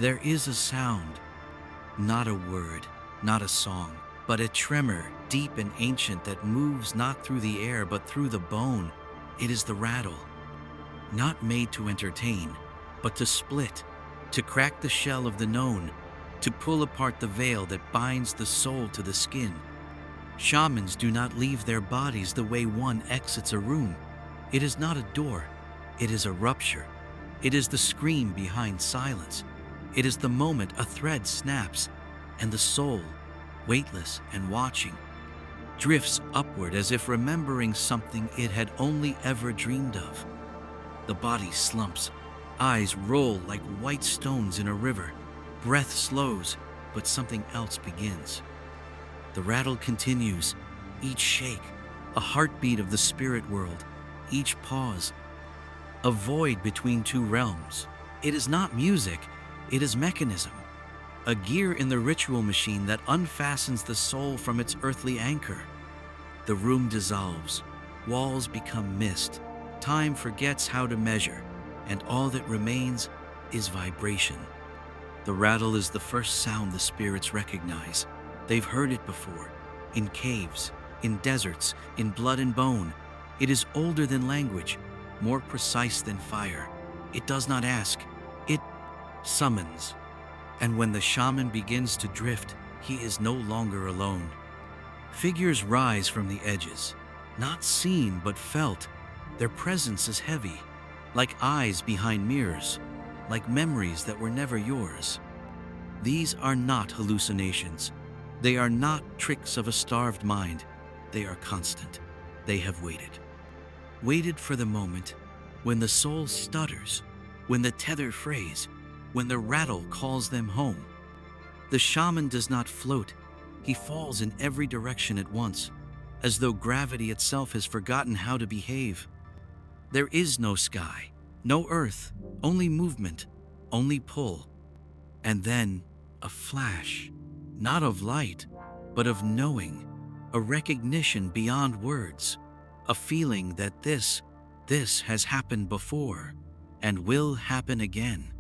There is a sound, not a word, not a song, but a tremor, deep and ancient, that moves not through the air but through the bone. It is the rattle, not made to entertain, but to split, to crack the shell of the known, to pull apart the veil that binds the soul to the skin. Shamans do not leave their bodies the way one exits a room. It is not a door, it is a rupture. It is the scream behind silence. It is the moment a thread snaps, and the soul, weightless and watching, drifts upward as if remembering something it had only ever dreamed of. The body slumps, eyes roll like white stones in a river, breath slows, but something else begins. The rattle continues, each shake, a heartbeat of the spirit world, each pause, a void between two realms. It is not music, it is mechanism, a gear in the ritual machine that unfastens the soul from its earthly anchor. The room dissolves, walls become mist, time forgets how to measure, and all that remains is vibration. The rattle is the first sound the spirits recognize. They've heard it before, in caves, in deserts, in blood and bone. It is older than language, more precise than fire. It does not ask, it summons. And when the shaman begins to drift, he is no longer alone. Figures rise from the edges, not seen but felt. Their presence is heavy, like eyes behind mirrors, like memories that were never yours. These are not hallucinations. They are not tricks of a starved mind. They are constant. They have waited for the moment when the soul stutters, when the tether frays, when the rattle calls them home. The shaman does not float. He falls in every direction at once, as though gravity itself has forgotten how to behave. There is no sky, no earth, only movement, only pull. And then a flash, not of light, but of knowing, a recognition beyond words, a feeling that this has happened before and will happen again.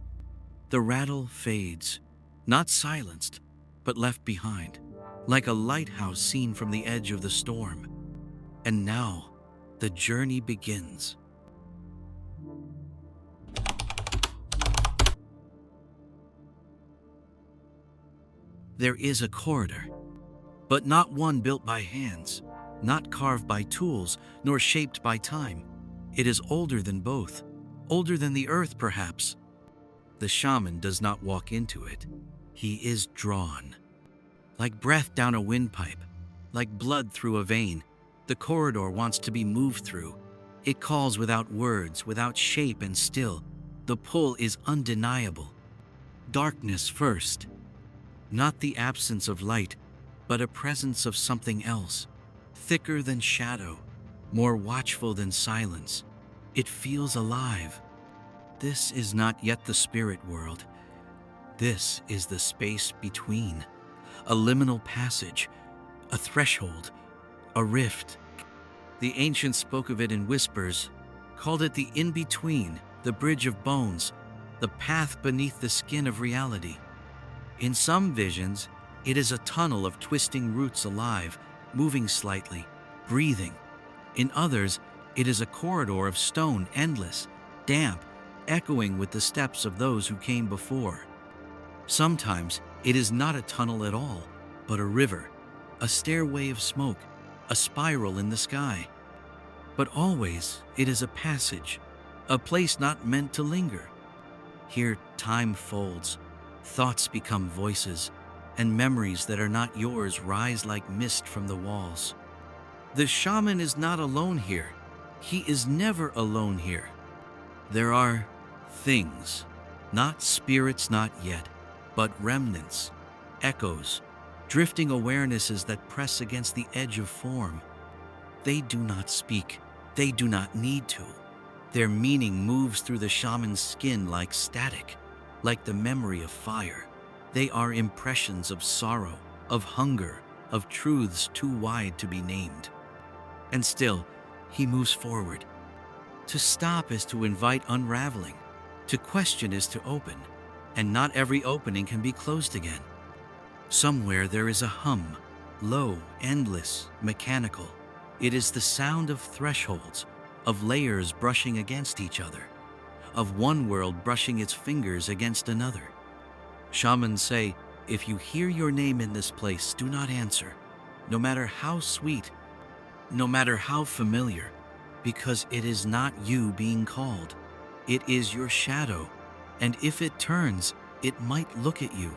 The rattle fades, not silenced, but left behind, like a lighthouse seen from the edge of the storm. And now the journey begins. There is a corridor, but not one built by hands, not carved by tools, nor shaped by time. It is older than both, older than the earth perhaps. The shaman does not walk into it. He is drawn. Like breath down a windpipe, like blood through a vein, the corridor wants to be moved through. It calls without words, without shape, and still, the pull is undeniable. Darkness first. Not the absence of light, but a presence of something else, thicker than shadow, more watchful than silence. It feels alive. This is not yet the spirit world. This is the space between, a liminal passage, a threshold, a rift. The ancients spoke of it in whispers, called it the in-between, the bridge of bones, the path beneath the skin of reality. In some visions, it is a tunnel of twisting roots alive, moving slightly, breathing. In others, it is a corridor of stone, endless, damp, echoing with the steps of those who came before. Sometimes it is not a tunnel at all, but a river, a stairway of smoke, a spiral in the sky. But always it is a passage, a place not meant to linger. Here time folds, thoughts become voices, and memories that are not yours rise like mist from the walls. The shaman is not alone here. He is never alone here. There are things, not spirits not yet, but remnants, echoes, drifting awarenesses that press against the edge of form. They do not speak. They do not need to. Their meaning moves through the shaman's skin like static, like the memory of fire. They are impressions of sorrow, of hunger, of truths too wide to be named. And still, he moves forward. To stop is to invite unraveling. To question is to open. and not every opening can be closed again. Somewhere there is a hum, low, endless, mechanical. It is the sound of thresholds, of layers brushing against each other, of one world brushing its fingers against another. Shamans say, if you hear your name in this place, do not answer, no matter how sweet, no matter how familiar, because it is not you being called. It is your shadow, and if it turns, it might look at you.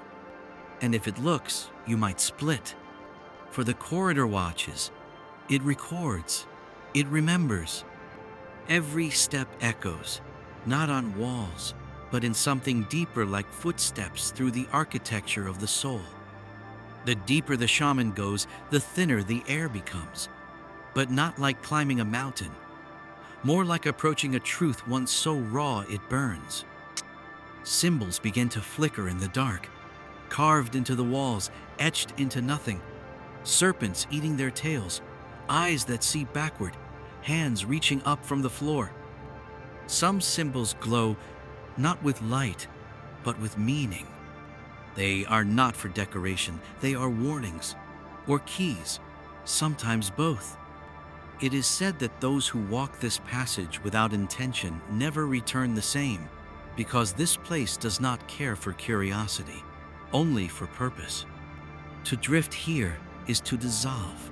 And if it looks, you might split. For the corridor watches, it records, it remembers. Every step echoes, not on walls, but in something deeper like footsteps through the architecture of the soul. The deeper the shaman goes, the thinner the air becomes, but not like climbing a mountain, more like approaching a truth once so raw it burns. Symbols begin to flicker in the dark, carved into the walls, etched into nothing. Serpents eating their tails, eyes that see backward, hands reaching up from the floor. Some symbols glow not with light, but with meaning. They are not for decoration, they are warnings, or keys, sometimes both. It is said that those who walk this passage without intention never return the same, because this place does not care for curiosity, only for purpose. To drift here is to dissolve,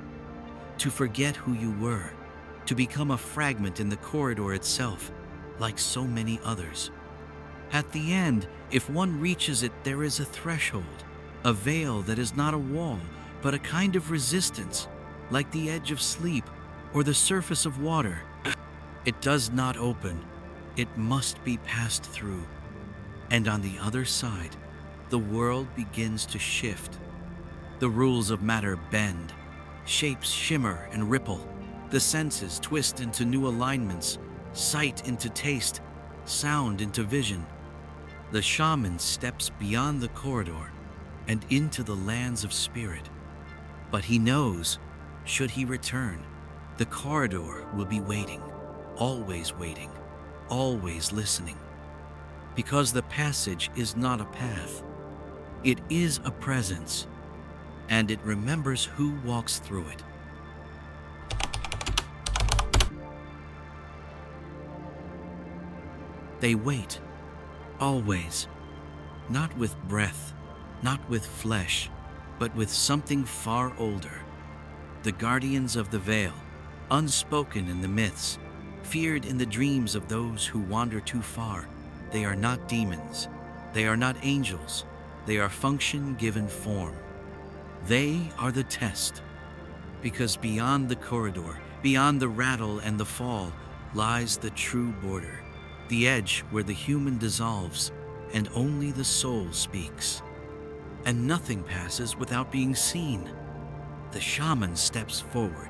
to forget who you were, to become a fragment in the corridor itself, like so many others. At the end, if one reaches it, there is a threshold, a veil that is not a wall, but a kind of resistance, like the edge of sleep or the surface of water. It does not open, it must be passed through. And on the other side, the world begins to shift. The rules of matter bend, shapes shimmer and ripple, the senses twist into new alignments, sight into taste, sound into vision. The shaman steps beyond the corridor and into the lands of spirit. But he knows, should he return, the corridor will be waiting, always listening. Because the passage is not a path, it is a presence, and it remembers who walks through it. They wait, always, not with breath, not with flesh, but with something far older. The guardians of the veil, unspoken in the myths, feared in the dreams of those who wander too far. They are not demons, they are not angels, they are function given form. They are the test, because beyond the corridor, beyond the rattle and the fall, lies the true border, the edge where the human dissolves and only the soul speaks. And nothing passes without being seen. The shaman steps forward,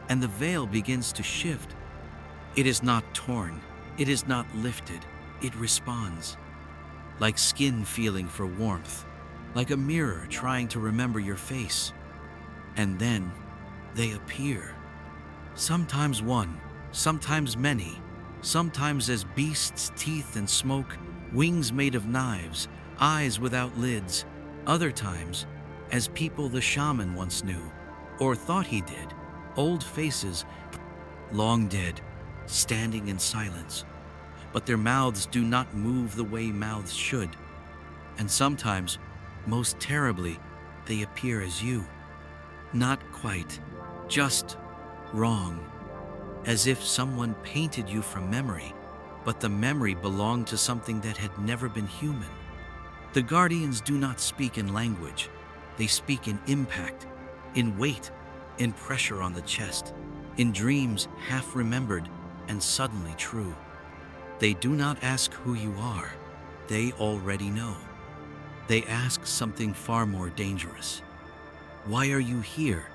and the veil begins to shift. It is not torn, it is not lifted, it responds. Like skin feeling for warmth, like a mirror trying to remember your face. And then they appear. Sometimes one, sometimes many, sometimes as beasts' teeth and smoke, wings made of knives, eyes without lids. Other times, as people the shaman once knew, or thought he did, old faces, long dead, standing in silence. But their mouths do not move the way mouths should. And sometimes, most terribly, they appear as you. Not quite, just wrong. As if someone painted you from memory, but the memory belonged to something that had never been human. The guardians do not speak in language. They speak in impact, in weight, in pressure on the chest, in dreams half remembered and suddenly true. They do not ask who you are. They already know. They ask something far more dangerous. Why are you here?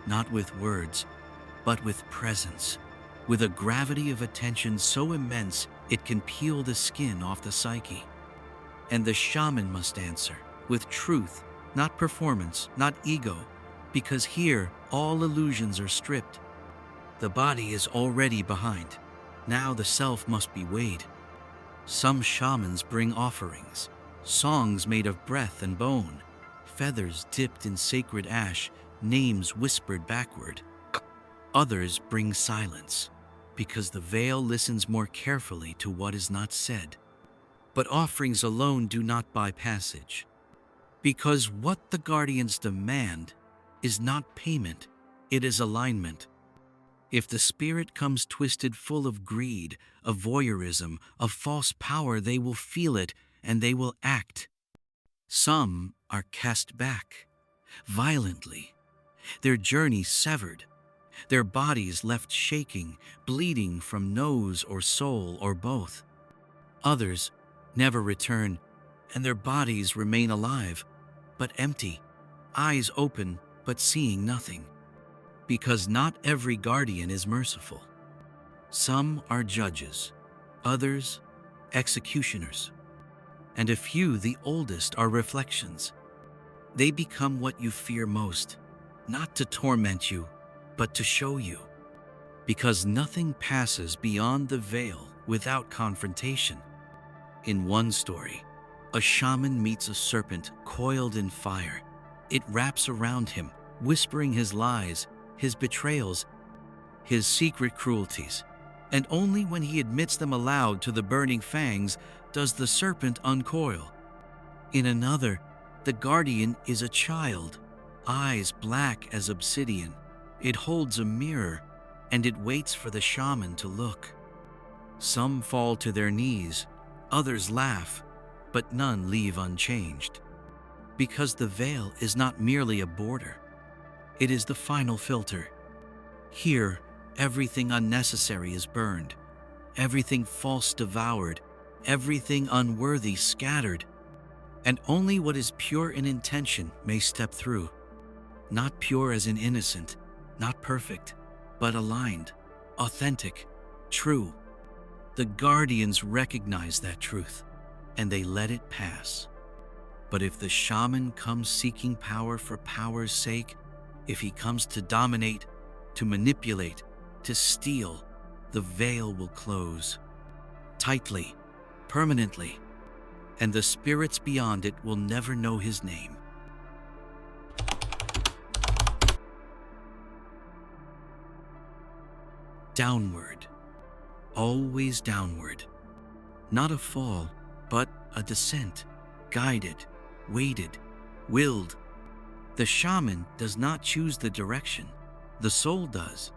Not with words, but with presence, with a gravity of attention so immense it can peel the skin off the psyche. And the shaman must answer with truth, not performance, not ego, because here all illusions are stripped. The body is already behind. Now the self must be weighed. Some shamans bring offerings, songs made of breath and bone, feathers dipped in sacred ash, names whispered backward. Others bring silence, because the veil listens more carefully to what is not said. But offerings alone do not buy passage, because what the guardians demand is not payment, it is alignment. If the spirit comes twisted full of greed, of voyeurism, of false power, they will feel it and they will act. Some are cast back, violently, their journey severed, their bodies left shaking, bleeding from nose or soul or both. Others never return, and their bodies remain alive, but empty, eyes open but seeing nothing. Because not every guardian is merciful. Some are judges, others executioners, and a few, the oldest, are reflections. They become what you fear most, not to torment you, but to show you. Because nothing passes beyond the veil without confrontation. In one story, a shaman meets a serpent coiled in fire. It wraps around him, whispering his lies, his betrayals, his secret cruelties. And only when he admits them aloud to the burning fangs does the serpent uncoil. In another, the guardian is a child, eyes black as obsidian. It holds a mirror, and it waits for the shaman to look. Some fall to their knees, others laugh, but none leave unchanged. Because the veil is not merely a border, it is the final filter. Here, everything unnecessary is burned, everything false devoured, everything unworthy scattered, and only what is pure in intention may step through. Not pure as in innocent, not perfect, but aligned, authentic, true. The guardians recognize that truth, and they let it pass. But if the shaman comes seeking power for power's sake, if he comes to dominate, to manipulate, to steal, the veil will close. Tightly, permanently, and the spirits beyond it will never know his name. Downward, always downward. Not a fall, but a descent, guided, weighted, willed. The shaman does not choose the direction, the soul does.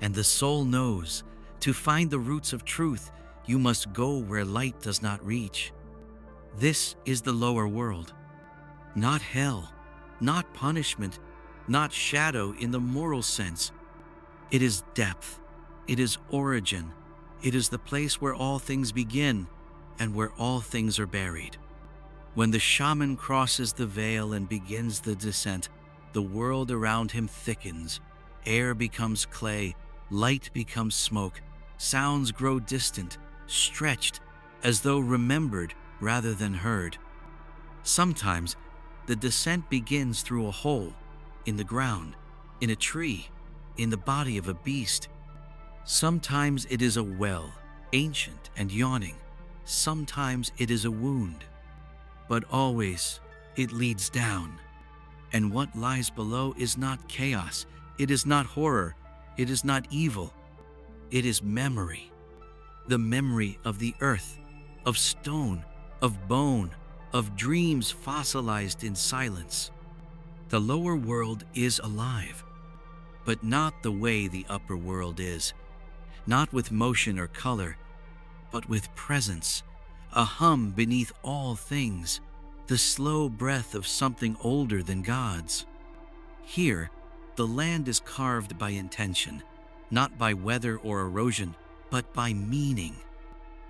And the soul knows, to find the roots of truth, you must go where light does not reach. This is the lower world. Not hell, not punishment, not shadow in the moral sense. It is depth, it is origin, it is the place where all things begin and where all things are buried. When the shaman crosses the veil and begins the descent, the world around him thickens, air becomes clay, light becomes smoke, sounds grow distant, stretched, as though remembered rather than heard. Sometimes the descent begins through a hole, in the ground, in a tree, in the body of a beast. Sometimes it is a well, ancient and yawning. Sometimes it is a wound. But always it leads down. And what lies below is not chaos, it is not horror, it is not evil. It is memory. The memory of the earth, of stone, of bone, of dreams fossilized in silence. The lower world is alive, but not the way the upper world is. Not with motion or color, but with presence, a hum beneath all things, the slow breath of something older than gods. Here, the land is carved by intention, not by weather or erosion, but by meaning.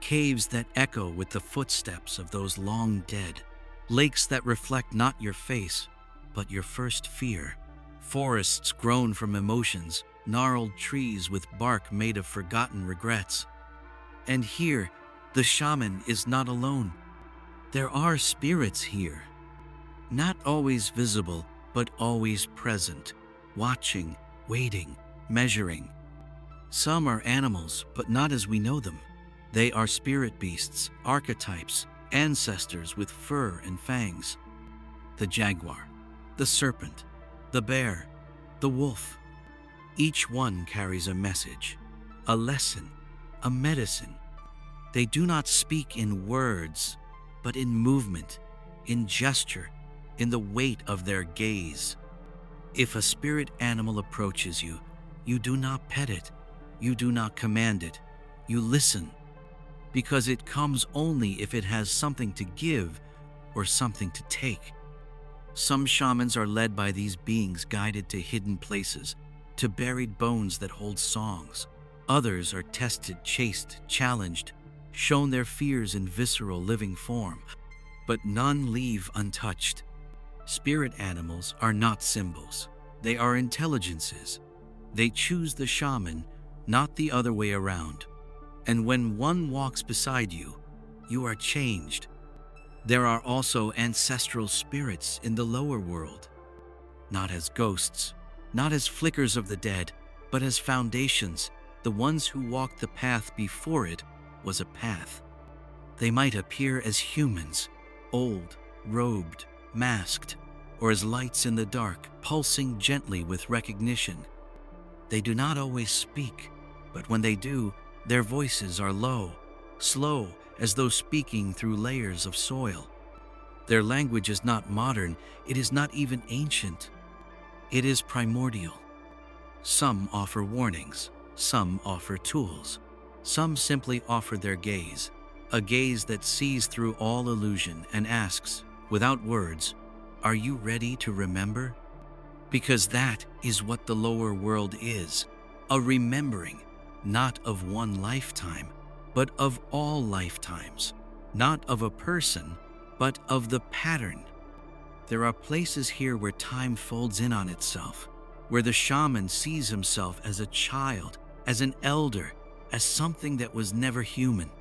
Caves that echo with the footsteps of those long dead, lakes that reflect not your face, but your first fear, forests grown from emotions, gnarled trees with bark made of forgotten regrets. And here, the shaman is not alone. There are spirits here, not always visible, but always present, watching, waiting, measuring. Some are animals, but not as we know them. They are spirit beasts, archetypes, ancestors with fur and fangs, the jaguar, the serpent, the bear, the wolf. Each one carries a message, a lesson, a medicine. They do not speak in words, but in movement, in gesture, in the weight of their gaze. If a spirit animal approaches you, you do not pet it, you do not command it, you listen, because it comes only if it has something to give or something to take. Some shamans are led by these beings, guided to hidden places, to buried bones that hold songs. Others are tested, chased, challenged, shown their fears in visceral living form, but none leave untouched. Spirit animals are not symbols. They are intelligences. They choose the shaman, not the other way around. And when one walks beside you, you are changed. There are also ancestral spirits in the lower world, not as ghosts, not as flickers of the dead, but as foundations, the ones who walked the path before it was a path. They might appear as humans, old, robed, masked, or as lights in the dark, pulsing gently with recognition. They do not always speak, but when they do, their voices are low, slow, as though speaking through layers of soil. Their language is not modern, it is not even ancient. It is primordial. Some offer warnings, some offer tools, some simply offer their gaze, a gaze that sees through all illusion and asks, without words, "Are you ready to remember?" Because that is what the lower world is, a remembering, not of one lifetime, but of all lifetimes, not of a person, but of the pattern. There are places here where time folds in on itself, where the shaman sees himself as a child, as an elder, as something that was never human.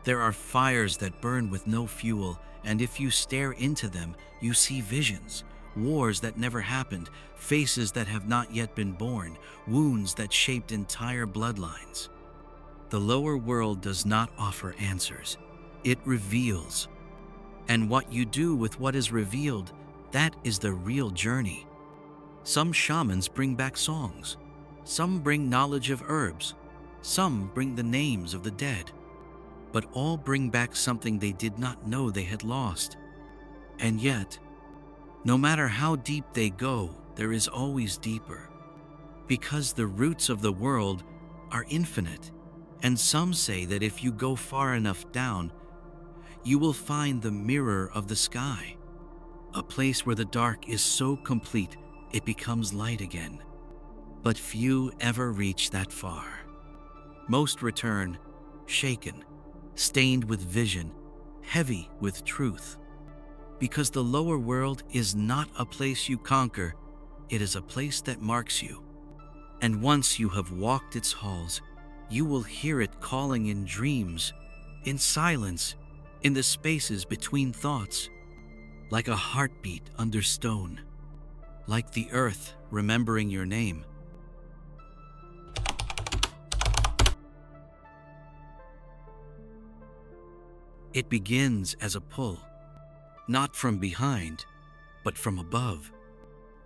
There are fires that burn with no fuel, and if you stare into them, you see visions, wars that never happened, faces that have not yet been born, wounds that shaped entire bloodlines. The lower world does not offer answers. It reveals. And what you do with what is revealed, that is the real journey. Some shamans bring back songs. Some bring knowledge of herbs. Some bring the names of the dead. But all bring back something they did not know they had lost. And yet, no matter how deep they go, there is always deeper. Because the roots of the world are infinite. And some say that if you go far enough down, you will find the mirror of the sky, a place where the dark is so complete it becomes light again. But few ever reach that far. Most return shaken, stained with vision, heavy with truth. Because the lower world is not a place you conquer, it is a place that marks you. And once you have walked its halls, you will hear it calling in dreams, in silence, in the spaces between thoughts, like a heartbeat under stone, like the earth remembering your name. It begins as a pull, not from behind, but from above.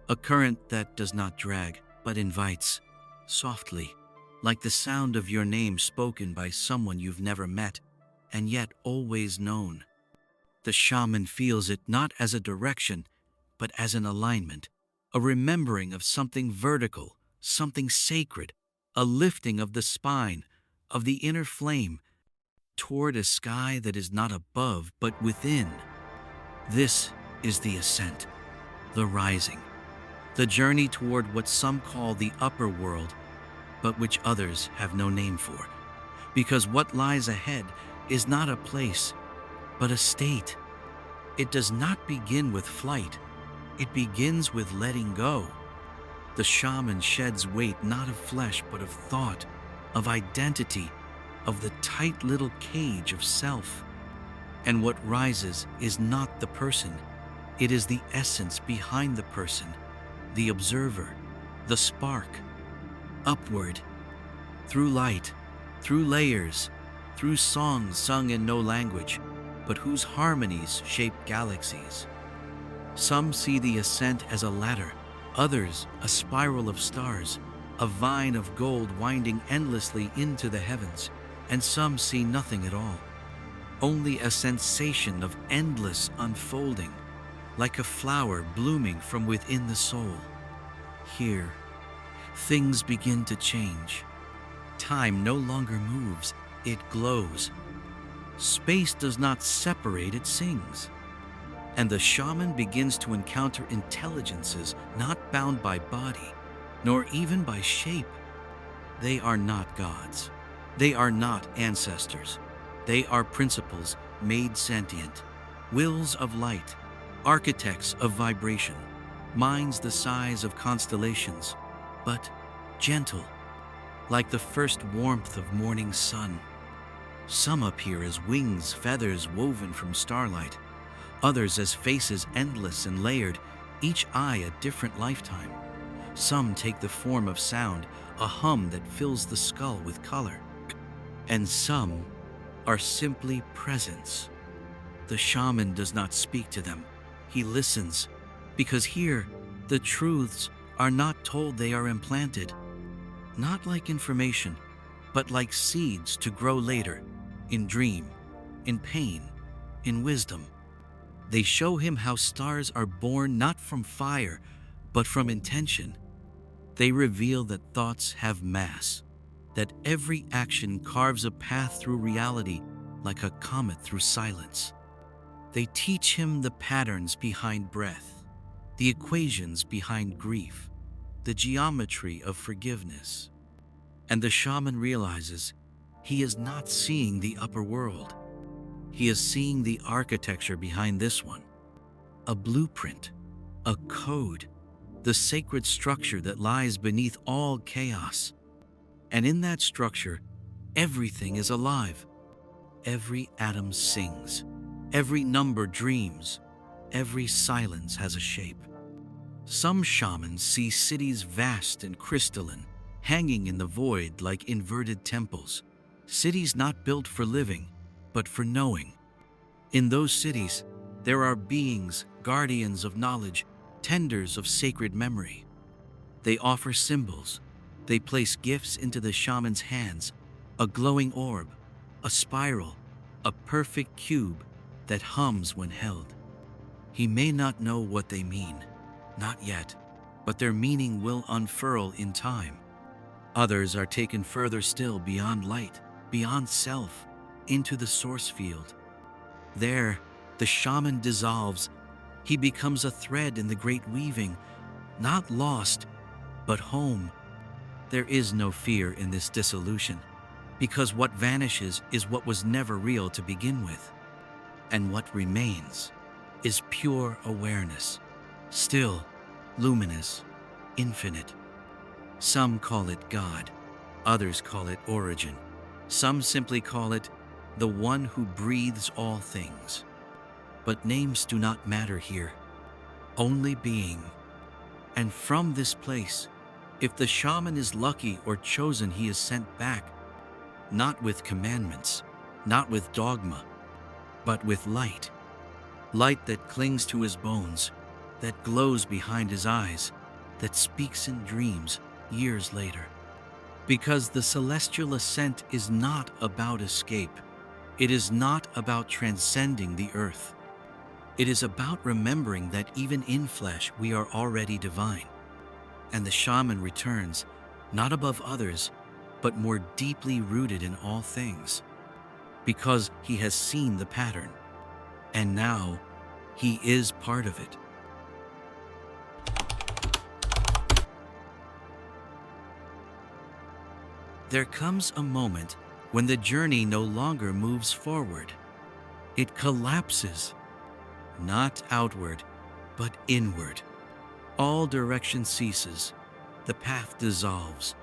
A current that does not drag, but invites, softly, like the sound of your name spoken by someone you've never met, and yet always known. The shaman feels it not as a direction, but as an alignment, a remembering of something vertical, something sacred, a lifting of the spine, of the inner flame, toward a sky that is not above, but within. This is the ascent, the rising, the journey toward what some call the upper world, but which others have no name for. Because what lies ahead is not a place, but a state. It does not begin with flight. It begins with letting go. The shaman sheds weight not of flesh, but of thought, of identity, of the tight little cage of self. And what rises is not the person. It is the essence behind the person, the observer, the spark. Upward, through light, through layers, through songs sung in no language, but whose harmonies shape galaxies. Some see the ascent as a ladder, others a spiral of stars, a vine of gold winding endlessly into the heavens, and some see nothing at all, only a sensation of endless unfolding, like a flower blooming from within the soul. Here, things begin to change. Time no longer moves, it glows. Space does not separate, it sings. And the shaman begins to encounter intelligences not bound by body, nor even by shape. They are not gods. They are not ancestors. They are principles made sentient, wills of light, architects of vibration, minds the size of constellations, but gentle, like the first warmth of morning sun. Some appear as wings, feathers woven from starlight, others as faces endless and layered, each eye a different lifetime. Some take the form of sound, a hum that fills the skull with color. And some are simply presence. The shaman does not speak to them. He listens, because here the truths are not told, they are implanted. Not like information, but like seeds to grow later, in dream, in pain, in wisdom. They show him how stars are born not from fire, but from intention. They reveal that thoughts have mass, that every action carves a path through reality like a comet through silence. They teach him the patterns behind breath, the equations behind grief, the geometry of forgiveness. And the shaman realizes he is not seeing the upper world. He is seeing the architecture behind this one, a blueprint, a code, the sacred structure that lies beneath all chaos. And in that structure, everything is alive. Every atom sings, every number dreams, every silence has a shape. Some shamans see cities vast and crystalline, hanging in the void like inverted temples, cities not built for living, but for knowing. In those cities, there are beings, guardians of knowledge, tenders of sacred memory. They offer symbols. They place gifts into the shaman's hands, a glowing orb, a spiral, a perfect cube that hums when held. He may not know what they mean, not yet, but their meaning will unfurl in time. Others are taken further still, beyond light, beyond self, into the source field. There, the shaman dissolves. He becomes a thread in the great weaving, not lost, but home. There is no fear in this dissolution, because what vanishes is what was never real to begin with. And what remains is pure awareness, still, luminous, infinite. Some call it God, others call it origin. Some simply call it the one who breathes all things. But names do not matter here, only being. And from this place, if the shaman is lucky or chosen, he is sent back, not with commandments, not with dogma, but with light. Light that clings to his bones, that glows behind his eyes, that speaks in dreams years later. Because the celestial ascent is not about escape. It is not about transcending the earth. It is about remembering that even in flesh we are already divine. And the shaman returns, not above others, but more deeply rooted in all things, because he has seen the pattern, and now he is part of it. There comes a moment when the journey no longer moves forward. It collapses, not outward, but inward. All direction ceases, the path dissolves,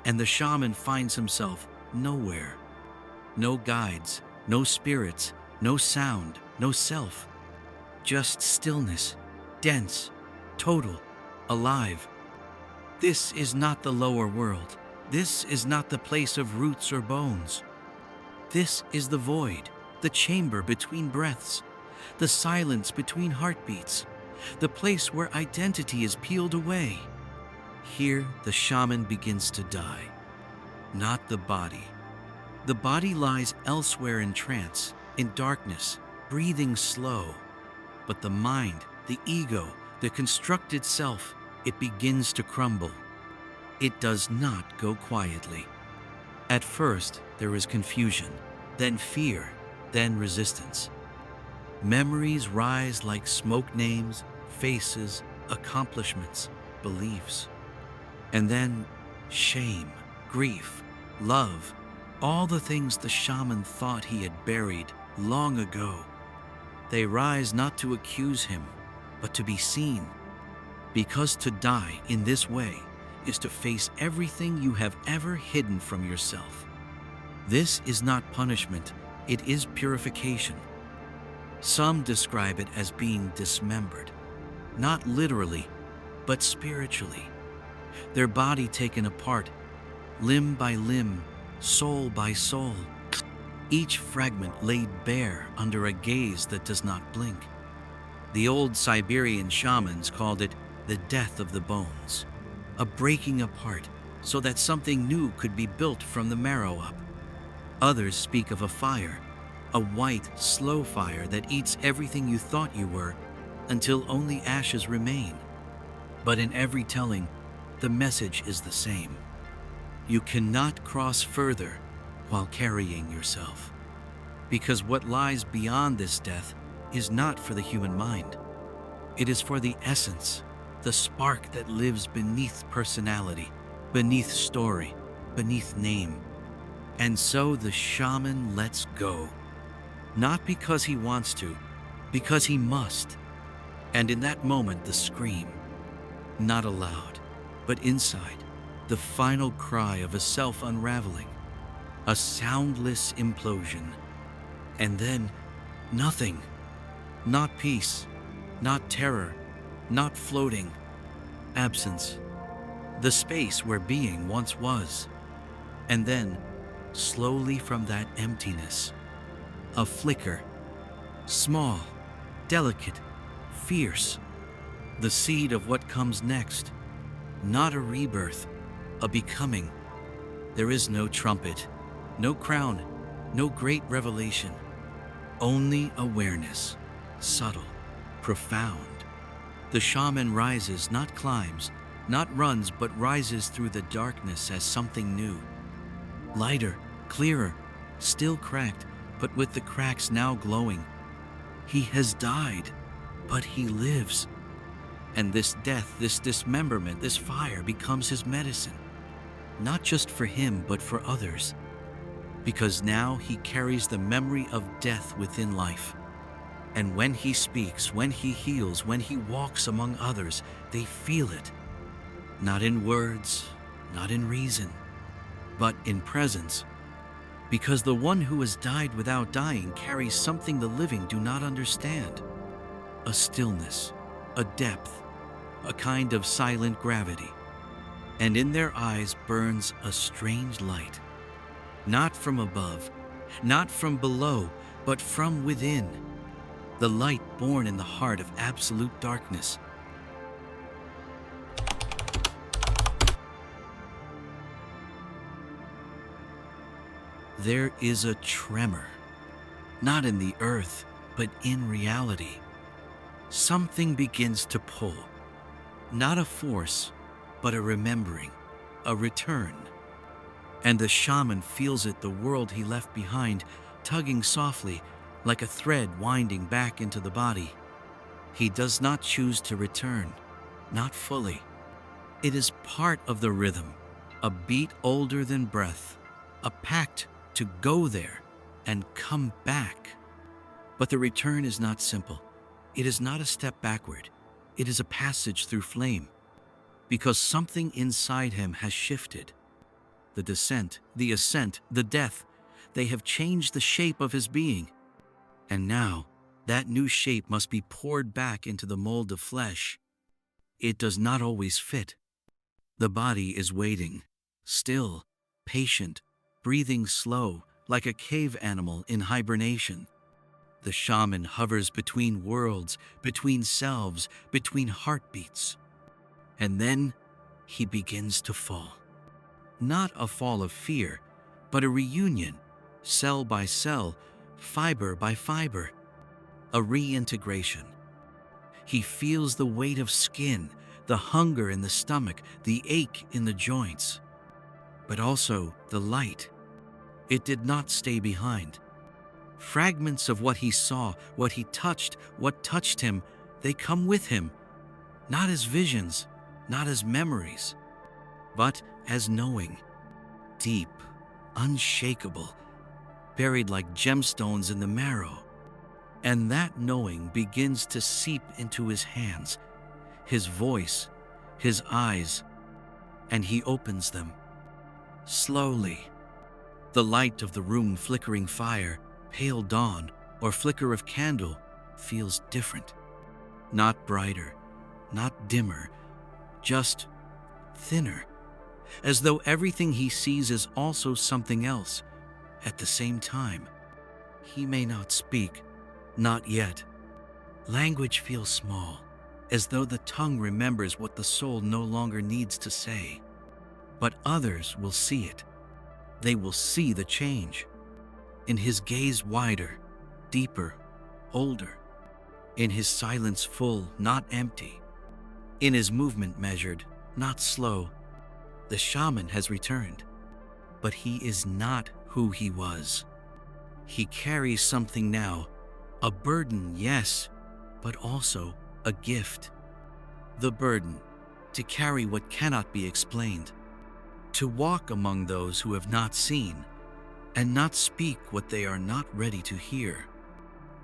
and the shaman finds himself nowhere. No guides, no spirits, no sound, no self. Just stillness, dense, total, alive. This is not the lower world. This is not the place of roots or bones. This is the void, the chamber between breaths, the silence between heartbeats, the place where identity is peeled away. Here, the shaman begins to die, not the body. The body lies elsewhere in trance, in darkness, breathing slow. But the mind, the ego, the constructed self, it begins to crumble. It does not go quietly. At first, there is confusion, then fear, then resistance. Memories rise like smoke, names, faces, accomplishments, beliefs. And then shame, grief, love, all the things the shaman thought he had buried long ago. They rise not to accuse him, but to be seen. Because to die in this way is to face everything you have ever hidden from yourself. This is not punishment, it is purification. Some describe it as being dismembered, not literally, but spiritually. Their body taken apart, limb by limb, soul by soul, each fragment laid bare under a gaze that does not blink. The old Siberian shamans called it the death of the bones, a breaking apart so that something new could be built from the marrow up. Others speak of a fire, a white, slow fire that eats everything you thought you were until only ashes remain. But in every telling, the message is the same. You cannot cross further while carrying yourself, because what lies beyond this death is not for the human mind. It is for the essence, the spark that lives beneath personality, beneath story, beneath name. And so the shaman lets go, not because he wants to, because he must. And in that moment, the scream, not aloud, but inside, the final cry of a self unraveling, a soundless implosion. And then, nothing. Not peace, not terror, not floating. Absence. The space where being once was. And then, slowly from that emptiness, a flicker. Small, delicate, fierce. The seed of what comes next. Not a rebirth, a becoming. There is no trumpet, no crown, no great revelation. Only awareness, subtle, profound. The shaman rises, not climbs, not runs, but rises through the darkness as something new. Lighter, clearer, still cracked, but with the cracks now glowing. He has died, but he lives. And this death, this dismemberment, this fire becomes his medicine. Not just for him, but for others. Because now he carries the memory of death within life. And when he speaks, when he heals, when he walks among others, they feel it. Not in words, not in reason, but in presence. Because the one who has died without dying carries something the living do not understand. A stillness, a depth, a kind of silent gravity. And in their eyes burns a strange light. Not from above, not from below, but from within. The light born in the heart of absolute darkness. There is a tremor, not in the earth, but in reality. Something begins to pull, not a force, but a remembering, a return. And the shaman feels it, the world he left behind, tugging softly, like a thread winding back into the body. He does not choose to return, not fully. It is part of the rhythm, a beat older than breath, a pact to go there and come back. But the return is not simple. It is not a step backward. It is a passage through flame, because something inside him has shifted. The descent, the ascent, the death, they have changed the shape of his being. And now, that new shape must be poured back into the mold of flesh. It does not always fit. The body is waiting, still, patient, breathing slow, like a cave animal in hibernation. The shaman hovers between worlds, between selves, between heartbeats. And then he begins to fall. Not a fall of fear, but a reunion, cell by cell, fiber by fiber, a reintegration. He feels the weight of skin, the hunger in the stomach, the ache in the joints, but also the light. It did not stay behind. Fragments of what he saw, what he touched, what touched him, they come with him, not as visions, not as memories, but as knowing, deep, unshakable, buried like gemstones in the marrow. And that knowing begins to seep into his hands, his voice, his eyes, and he opens them. Slowly, the light of the room flickering fire, pale dawn, or flicker of candle feels different. Not brighter, not dimmer, just thinner, as though everything he sees is also something else at the same time. He may not speak, not yet. Language feels small, as though the tongue remembers what the soul no longer needs to say. But others will see it. They will see the change. In his gaze wider, deeper, older. In his silence full, not empty. In his movement measured, not slow. The shaman has returned, but he is not who he was. He carries something now, a burden, yes, but also a gift. The burden, to carry what cannot be explained, to walk among those who have not seen, and not speak what they are not ready to hear,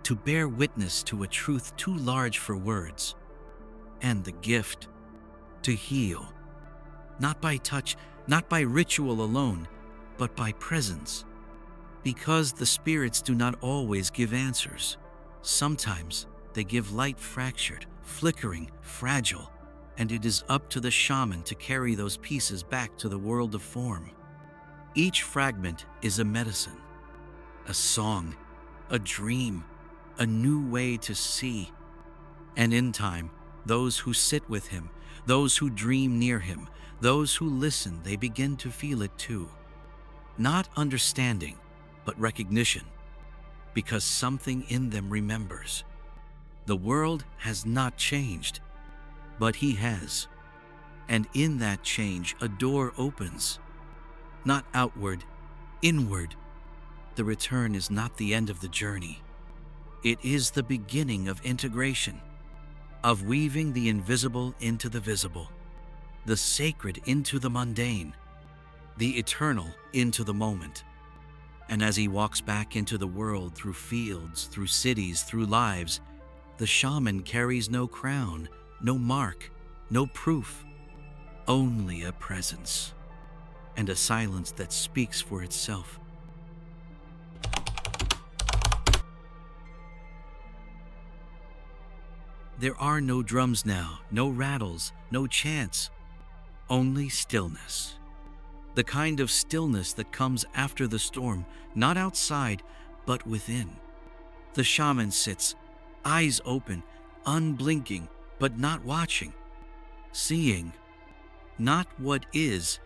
to bear witness to a truth too large for words, and the gift, to heal, not by touch, not by ritual alone, but by presence. Because the spirits do not always give answers. Sometimes they give light fractured, flickering, fragile, and it is up to the shaman to carry those pieces back to the world of form. Each fragment is a medicine, a song, a dream, a new way to see. And in time, those who sit with him, those who dream near him, those who listen, they begin to feel it too. Not understanding, but recognition, because something in them remembers. The world has not changed, but he has. And in that change, a door opens. Not outward, inward. The return is not the end of the journey. It is the beginning of integration, of weaving the invisible into the visible, the sacred into the mundane, the eternal into the moment. And as he walks back into the world through fields, through cities, through lives, the shaman carries no crown, no mark, no proof, only a presence and a silence that speaks for itself. There are no drums now, no rattles, no chants, only stillness. The kind of stillness that comes after the storm, not outside, but within. The shaman sits, eyes open, unblinking, but not watching, seeing, not what is,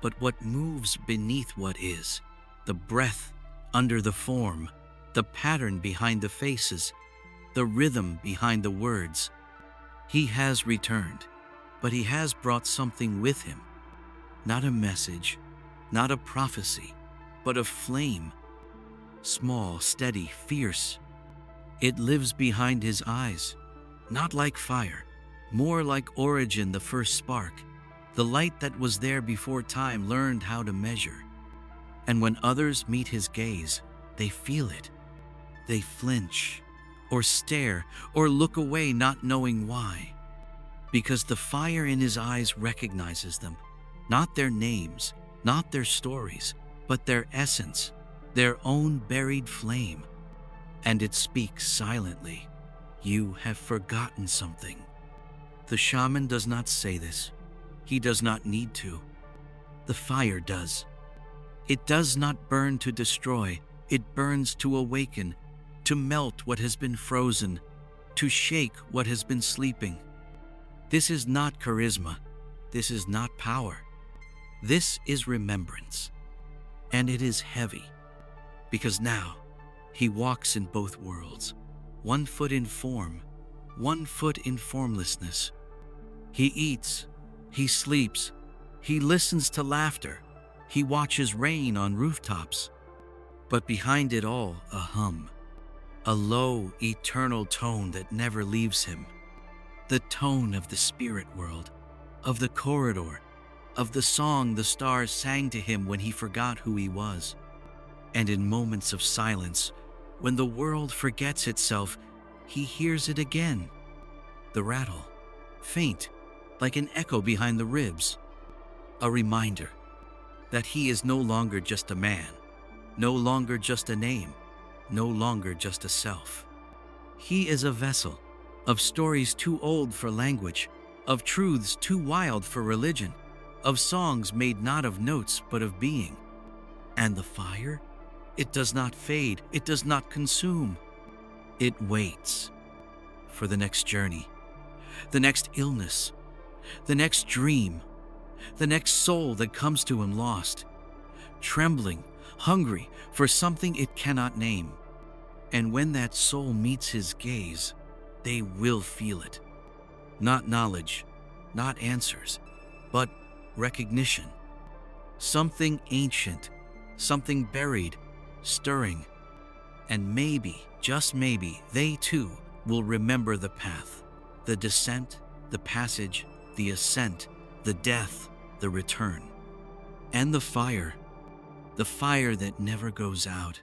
but what moves beneath what is, the breath under the form, the pattern behind the faces, the rhythm behind the words. He has returned, but he has brought something with him. Not a message, not a prophecy, but a flame. Small, steady, fierce. It lives behind his eyes, not like fire, more like origin, the first spark, the light that was there before time learned how to measure. And when others meet his gaze, they feel it. They flinch, or stare, or look away, not knowing why. Because the fire in his eyes recognizes them, not their names, not their stories, but their essence, their own buried flame. And it speaks silently. You have forgotten something. The shaman does not say this. He does not need to. The fire does. It does not burn to destroy, it burns to awaken, to melt what has been frozen, to shake what has been sleeping. This is not charisma. This is not power. This is remembrance. And it is heavy, because now he walks in both worlds, 1 foot in form, 1 foot in formlessness. He eats, he sleeps, he listens to laughter, he watches rain on rooftops. But behind it all, a hum, a low, eternal tone that never leaves him. The tone of the spirit world, of the corridor, of the song the stars sang to him when he forgot who he was. And in moments of silence, when the world forgets itself, he hears it again. The rattle, faint, like an echo behind the ribs. A reminder that he is no longer just a man, no longer just a name, no longer just a self. He is a vessel of stories too old for language, of truths too wild for religion, of songs made not of notes but of being. And the fire? It does not fade, it does not consume. It waits for the next journey, the next illness, the next dream, the next soul that comes to him lost, trembling, hungry for something it cannot name. And when that soul meets his gaze, they will feel it. Not knowledge, not answers, but recognition. Something ancient, something buried, stirring. And maybe, just maybe, they too will remember the path, the descent, the passage, the ascent, the death, the return. And the fire that never goes out.